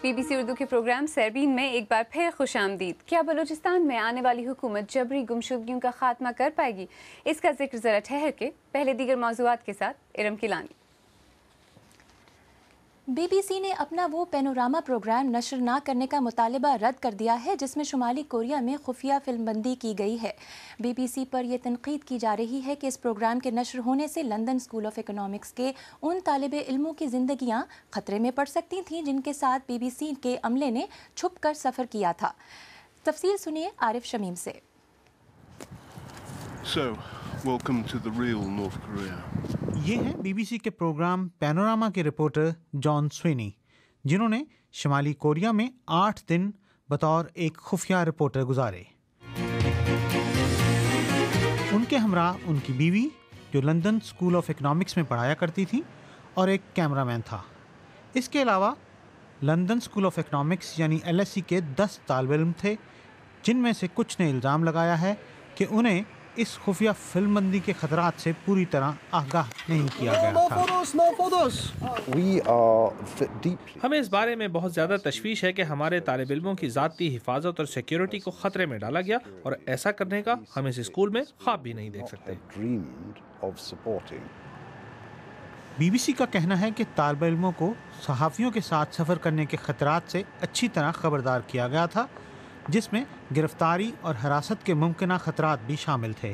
Be B سی اردو کے programme سیربین میں ایک بار پھر خوش آمدید۔ کیا بلوچستان میں آنے والی حکومت جبری گمشدگیوں کا خاتمہ کر پائے گی؟ اس کا ذکر ذرا ٹھہر کے، پہلے دیگر موضوعات کے ساتھ ارم کیلانی۔ بی بی سی نے اپنا وہ پینوراما پروگرام نشر نہ کرنے کا مطالبہ رد کر دیا ہے جس میں شمالی کوریا میں خفیہ فلم بندی کی گئی ہے۔ بی بی سی پر یہ تنقید کی جا رہی ہے کہ اس پروگرام کے نشر ہونے سے لندن اسکول آف اکنامکس کے ان طالب علموں کی زندگیاں خطرے میں پڑ سکتی تھیں جن کے ساتھ بی بی سی کے عملے نے چھپ کر سفر کیا تھا۔ تفصیل سنیے عارف شمیم سے۔ Welcome to the real North Korea. یہ ہیں بی بی سی کے پروگرام پینوراما کے رپورٹر جان سوینی، جنہوں نے شمالی کوریا میں 8 دن بطور ایک خفیہ رپورٹر گزارے۔ ان کے ہمراہ ان کی بیوی جو لندن اسکول آف اکنامکس میں پڑھایا کرتی تھی اور ایک کیمرہ مین تھا۔ اس کے علاوہ لندن اسکول آف اکنامکس یعنی LSE کے 10 طالب علم تھے، جن میں سے کچھ نے الزام لگایا ہے کہ انہیں اس خفیہ فلم بندی کے خطرات سے پوری طرح آگاہ نہیں کیا گیا تھا۔ ہمیں اس بارے میں بہت زیادہ تشویش ہے کہ ہمارے طالب علموں کی ذاتی حفاظت اور سیکیورٹی کو خطرے میں ڈالا گیا، اور ایسا کرنے کا ہم اس اسکول میں خواب بھی نہیں دیکھ سکتے۔ بی بی سی کا کہنا ہے کہ طالب علموں کو صحافیوں کے ساتھ سفر کرنے کے خطرات سے اچھی طرح خبردار کیا گیا تھا، جس میں گرفتاری اور حراست کے ممکنہ خطرات بھی شامل تھے۔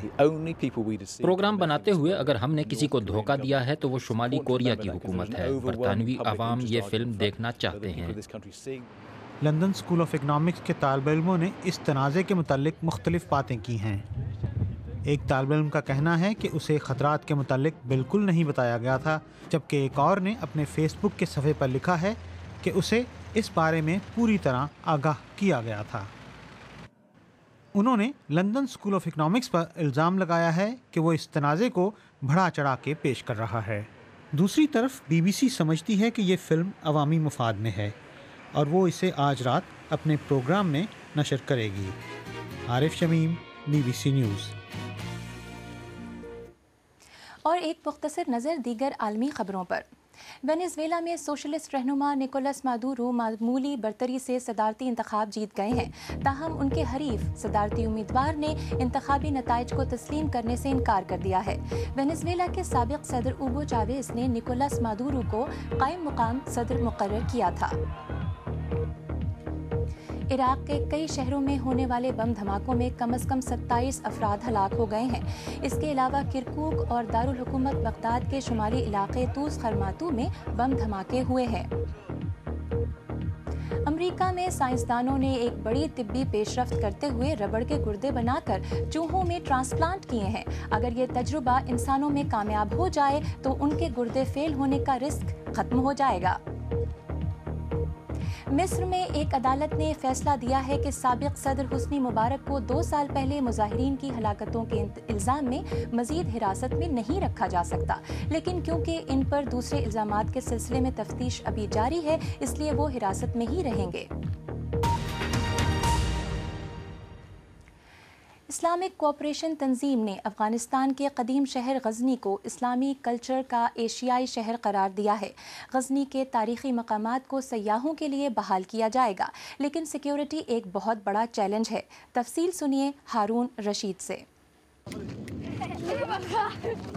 پروگرام بناتے ہوئے اگر ہم نے کسی کو دھوکہ دیا ہے تو وہ شمالی کوریا کی حکومت ہے۔ برطانوی عوام یہ فلم دیکھنا چاہتے ہیں۔ لندن اسکول آف اکنامکس کے طالب علموں نے اس تنازع کے متعلق مختلف باتیں کی ہیں۔ ایک طالب علم کا کہنا ہے کہ اسے خطرات کے متعلق بالکل نہیں بتایا گیا تھا، جبکہ ایک اور نے اپنے فیس بک کے صفحے پر لکھا ہے کہ اسے اس بارے میں پوری طرح آگاہ کیا گیا تھا۔ انہوں نے لندن اسکول آف اکنامکس پر الزام لگایا ہے کہ وہ اس تنازع کو بڑھا چڑھا کے پیش کر رہا ہے۔ دوسری طرف بی بی سی سمجھتی ہے کہ یہ فلم عوامی مفاد میں ہے اور وہ اسے آج رات اپنے پروگرام میں نشر کرے گی۔ Arif Shamim, B B C news. اور ایک مختصر نظر دیگر عالمی خبروں پر۔ وینزویلا میں سوشلسٹ رہنما نکولس مادورو معمولی برتری سے صدارتی انتخاب جیت گئے ہیں، تاہم ان کے حریف صدارتی امیدوار نے انتخابی نتائج کو تسلیم کرنے سے انکار کر دیا ہے۔ وینزویلا کے سابق صدر اوگو چاویز نے نکولس مادورو کو قائم مقام صدر مقرر کیا تھا۔ عراق کے کئی شہروں میں ہونے والے بم دھماکوں میں کم از کم 27 افراد ہلاک ہو گئے ہیں۔ اس کے علاوہ کرکوک اور دارالحکومت بغداد کے شمالی علاقے توس خرماتو میں بم دھماکے ہوئے ہیں۔ امریکہ میں سائنسدانوں نے ایک بڑی طبی پیش رفت کرتے ہوئے ربڑ کے گردے بنا کر چوہوں میں ٹرانسپلانٹ کیے ہیں۔ اگر یہ تجربہ انسانوں میں کامیاب ہو جائے تو ان کے گردے فیل ہونے کا رسک ختم ہو جائے گا۔ مصر میں ایک عدالت نے فیصلہ دیا ہے کہ سابق صدر حسنی مبارک کو 2 سال پہلے مظاہرین کی ہلاکتوں کے الزام میں مزید حراست میں نہیں رکھا جا سکتا، لیکن کیونکہ ان پر دوسرے الزامات کے سلسلے میں تفتیش ابھی جاری ہے، اس لیے وہ حراست میں ہی رہیں گے۔ اسلامک کوآپریشن تنظیم نے افغانستان کے قدیم شہر غزنی کو اسلامی کلچر کا ایشیائی شہر قرار دیا ہے۔ غزنی کے تاریخی مقامات کو سیاحوں کے لیے بحال کیا جائے گا، لیکن سیکیورٹی ایک بہت بڑا چیلنج ہے۔ تفصیل سنیے ہارون رشید سے۔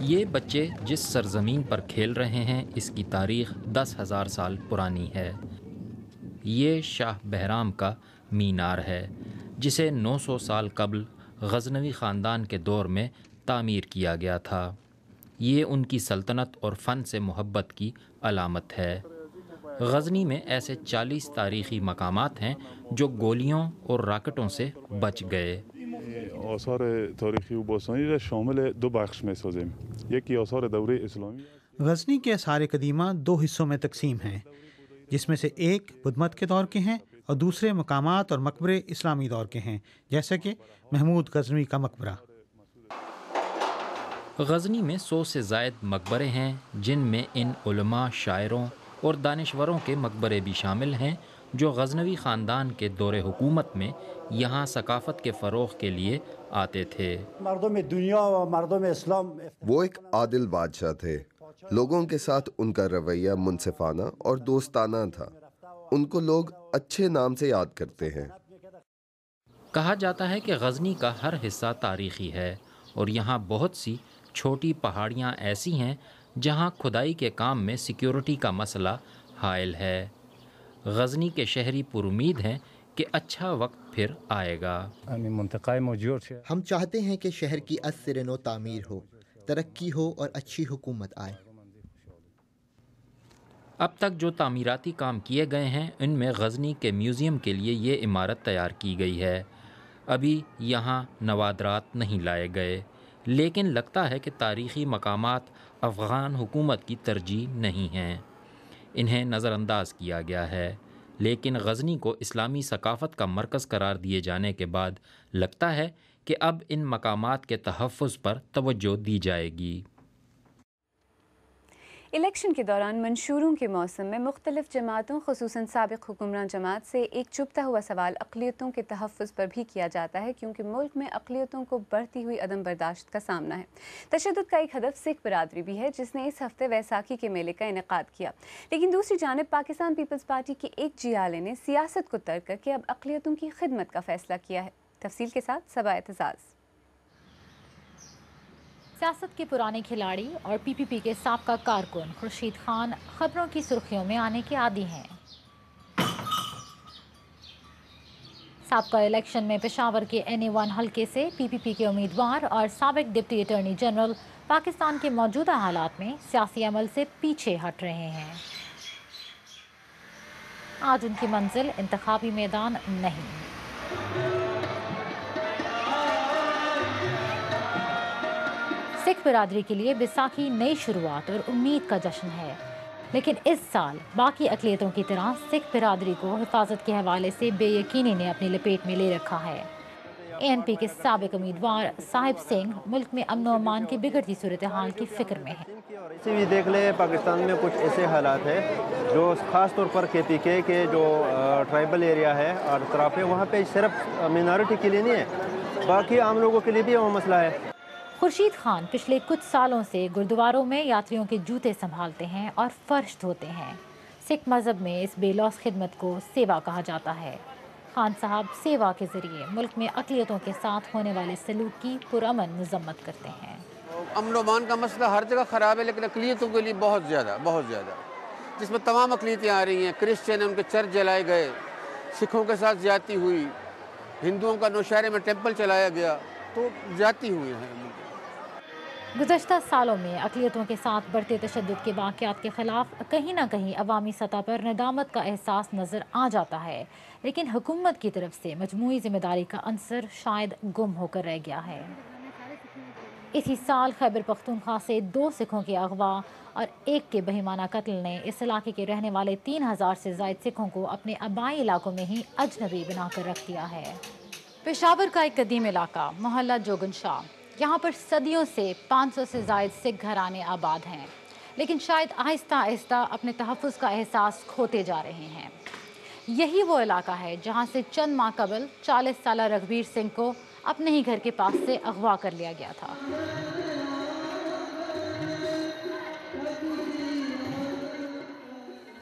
یہ بچے جس سرزمین پر کھیل رہے ہیں اس کی تاریخ 10,000 سال پرانی ہے۔ یہ شاہ بہرام کا مینار ہے جسے 900 سال قبل غزنوی خاندان کے دور میں تعمیر کیا گیا تھا۔ یہ ان کی سلطنت اور فن سے محبت کی علامت ہے۔ غزنی میں ایسے 40 تاریخی مقامات ہیں جو گولیوں اور راکٹوں سے بچ گئے۔ آثار تاریخی و باستانی را شامل 2 بخش می‌سازیم. یکی آثار دوره اسلامی. غزنی کے آثار قدیمہ 2 حصوں میں تقسیم ہیں، جس میں سے ایک بدھ مت کے دور کے ہیں اور دوسرے مقامات اور مقبرے اسلامی دور کے ہیں، جیسے کہ محمود غزنوی کا مقبرہ۔ غزنی میں 100 سے زائد مقبرے ہیں، جن میں ان علماء، شاعروں اور دانشوروں کے مقبرے بھی شامل ہیں جو غزنوی خاندان کے دور حکومت میں یہاں ثقافت کے فروغ کے لیے آتے تھے۔ وہ ایک عادل بادشاہ تھے، لوگوں کے ساتھ ان کا رویہ منصفانہ اور دوستانہ تھا۔ ان کو لوگ اچھے نام سے یاد کرتے ہیں۔ کہا جاتا ہے کہ غزنی کا ہر حصہ تاریخی ہے اور یہاں بہت سی چھوٹی پہاڑیاں ایسی ہیں جہاں کھدائی کے کام میں سیکیورٹی کا مسئلہ حائل ہے۔ غزنی کے شہری پر امید ہیں کہ اچھا وقت پھر آئے گا۔ ہم چاہتے ہیں کہ شہر کی از سر نو تعمیر ہو، ترقی ہو اور اچھی حکومت آئے۔ اب تک جو تعمیراتی کام کیے گئے ہیں ان میں غزنی کے میوزیم کے لیے یہ عمارت تیار کی گئی ہے۔ ابھی یہاں نوادرات نہیں لائے گئے، لیکن لگتا ہے کہ تاریخی مقامات افغان حکومت کی ترجیح نہیں ہیں، انہیں نظر انداز کیا گیا ہے۔ لیکن غزنی کو اسلامی ثقافت کا مرکز قرار دیے جانے کے بعد لگتا ہے کہ اب ان مقامات کے تحفظ پر توجہ دی جائے گی۔ الیکشن کے دوران منشوروں کے موسم میں مختلف جماعتوں خصوصاً سابق حکمران جماعت سے ایک چبھتا ہوا سوال اقلیتوں کے تحفظ پر بھی کیا جاتا ہے، کیونکہ ملک میں اقلیتوں کو بڑھتی ہوئی عدم برداشت کا سامنا ہے۔ تشدد کا ایک ہدف سکھ برادری بھی ہے جس نے اس ہفتے ویساکھی کے میلے کا انعقاد کیا، لیکن دوسری جانب پاکستان پیپلز پارٹی کے ایک جیالے نے سیاست کو ترک کر کے اب اقلیتوں کی خدمت کا فیصلہ کیا ہے۔ تفصیل کے ساتھ صبا اعتزاز۔ سیاست کے پرانے کھلاڑی اور پی پی پی کے سابقہ کارکن خورشید خان خبروں کی سرخیوں میں آنے کے عادی ہیں۔ سابقہ الیکشن میں پشاور کے NA1 حلقے سے پی پی پی کے امیدوار اور سابق ڈپٹی اٹارنی جنرل پاکستان کے موجودہ حالات میں سیاسی عمل سے پیچھے ہٹ رہے ہیں۔ آج ان کی منزل انتخابی میدان نہیں۔ سکھ برادری کے لیے بیساکھی نئی شروعات اور امید کا جشن ہے، لیکن اس سال باقی اقلیتوں کی طرح سکھ برادری کو حفاظت کے حوالے سے بے یقینی نے اپنی لپیٹ میں لے رکھا ہے۔ ANP کے سابق امیدوار صاحب سنگھ ملک میں امن و امان کی بگڑتی صورتحال کی فکر میں ہیں۔ اسے بھی دیکھ لیں، پاکستان میں کچھ ایسے حالات ہیں جو خاص طور پر KPK کے جو ٹرائبل ایریا ہے اور طرف ہے، وہاں پہ صرف مینارٹی کے لیے نہیں ہے، باقی عام لوگوں کے لیے بھی وہ مسئلہ ہے۔ خورشید خان پچھلے کچھ سالوں سے گردواروں میں یاتریوں کے جوتے سنبھالتے ہیں اور فرش دھوتے ہیں۔ سکھ مذہب میں اس بے لوث خدمت کو سیوا کہا جاتا ہے۔ خان صاحب سیوا کے ذریعے ملک میں اقلیتوں کے ساتھ ہونے والے سلوک کی پرامن مذمت کرتے ہیں۔ امن و امان کا مسئلہ ہر جگہ خراب ہے، لیکن اقلیتوں کے لیے بہت زیادہ، جس میں تمام اقلیتیں آ رہی ہیں۔ کرسچن ان کے چرچ جلائے گئے، سکھوں کے ساتھ زیادتی ہوئی، ہندوؤں کا نوشہرے میں ٹیمپل چلایا گیا، تو زیادتی ہوئی ہے۔ گزشتہ سالوں میں اقلیتوں کے ساتھ بڑھتے تشدد کے واقعات کے خلاف کہیں نہ کہیں عوامی سطح پر ندامت کا احساس نظر آ جاتا ہے، لیکن حکومت کی طرف سے مجموعی ذمہ داری کا عنصر شاید گم ہو کر رہ گیا ہے۔ اسی سال خیبر پختونخوا سے 2 سکھوں کے اغوا اور 1 کے بہیمانہ قتل نے اس علاقے کے رہنے والے 3000 سے زائد سکھوں کو اپنے آبائی علاقوں میں ہی اجنبی بنا کر رکھ دیا ہے۔ پشاور کا ایک قدیم علاقہ محلہ جوگن شاہ، یہاں پر صدیوں سے 500 سے زائد سکھ گھرانے آباد ہیں، لیکن شاید آہستہ آہستہ اپنے تحفظ کا احساس کھوتے جا رہے ہیں۔ یہی وہ علاقہ ہے جہاں سے چند ماہ قبل 40 سالہ رگھبیر سنگھ کو اپنے ہی گھر کے پاس سے اغوا کر لیا گیا تھا۔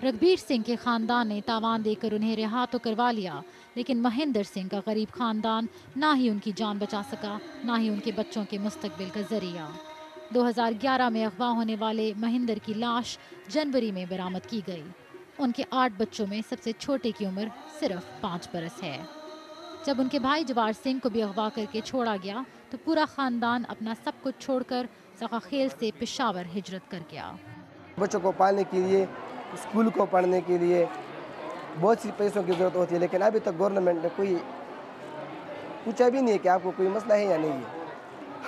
رگھبیر سنگھ کے خاندان نے تاوان دے کر انہیں رہا تو کروا لیا، لیکن مہندر سنگھ کا غریب خاندان نہ ہی ان کی جان بچا سکا، نہ ہی ان کے بچوں کے مستقبل کا ذریعہ۔ 2011 میں اغوا ہونے والے مہندر کی لاش جنوری میں برآمد کی گئی۔ ان کے 8 بچوں میں سب سے چھوٹے کی عمر صرف 5 برس ہے۔ جب ان کے بھائی جوار سنگھ کو بھی اغوا کر کے چھوڑا گیا تو پورا خاندان اپنا سب کچھ چھوڑ کر زغاخیل سے پشاور ہجرت کر گیا۔ بچوں کو پالنے کے لیے، اسکول کو پڑھنے کے لیے بہت سی پیسوں کی ضرورت ہوتی ہے، لیکن ابھی تک گورنمنٹ نے کوئی پوچھا بھی نہیں ہے کہ آپ کو کوئی مسئلہ ہے یا نہیں ہے۔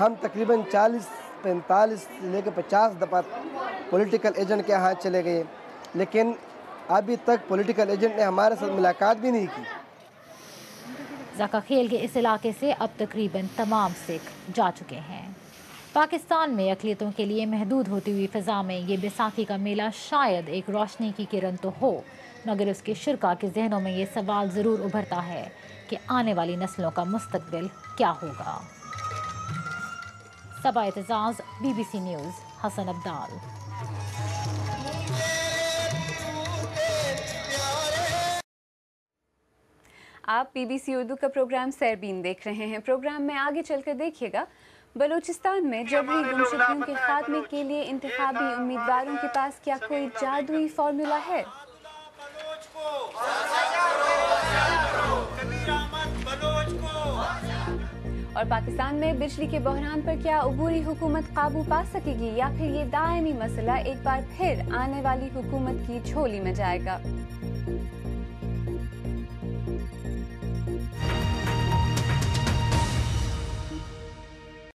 ہم تقریباً 45 لے کے 50 دفعہ پولیٹیکل ایجنٹ کے ہاتھ چلے گئے، لیکن ابھی تک پولیٹیکل ایجنٹ نے ہمارے ساتھ ملاقات بھی نہیں کی۔ زغاخیل کے اس علاقے سے اب تقریباً تمام سکھ جا چکے ہیں۔ پاکستان میں اقلیتوں کے لیے محدود ہوتی ہوئی فضا میں یہ بیساکھی کا میلہ شاید ایک روشنی کی کرن تو ہو، مگر اس کے شرکاء کے ذہنوں میں یہ سوال ضرور ابھرتا ہے کہ آنے والی نسلوں کا مستقبل کیا ہوگا۔ صبا اعتزاز، BBC نیوز، حسن عبدال۔ آپ BBC اردو کا پروگرام سیربین دیکھ رہے ہیں. پروگرام میں آگے چل کر دیکھیے گا بلوچستان میں جبری گمشدگیوں کے خاتمے کے لیے انتخابی امیدواروں کے پاس کیا کوئی جادوئی فارمولا ہے؟ اور پاکستان میں بجلی کے بحران پر کیا عبوری حکومت قابو پا سکے گی یا پھر یہ دائمی مسئلہ ایک بار پھر آنے والی حکومت کی جھولی میں جائے گا؟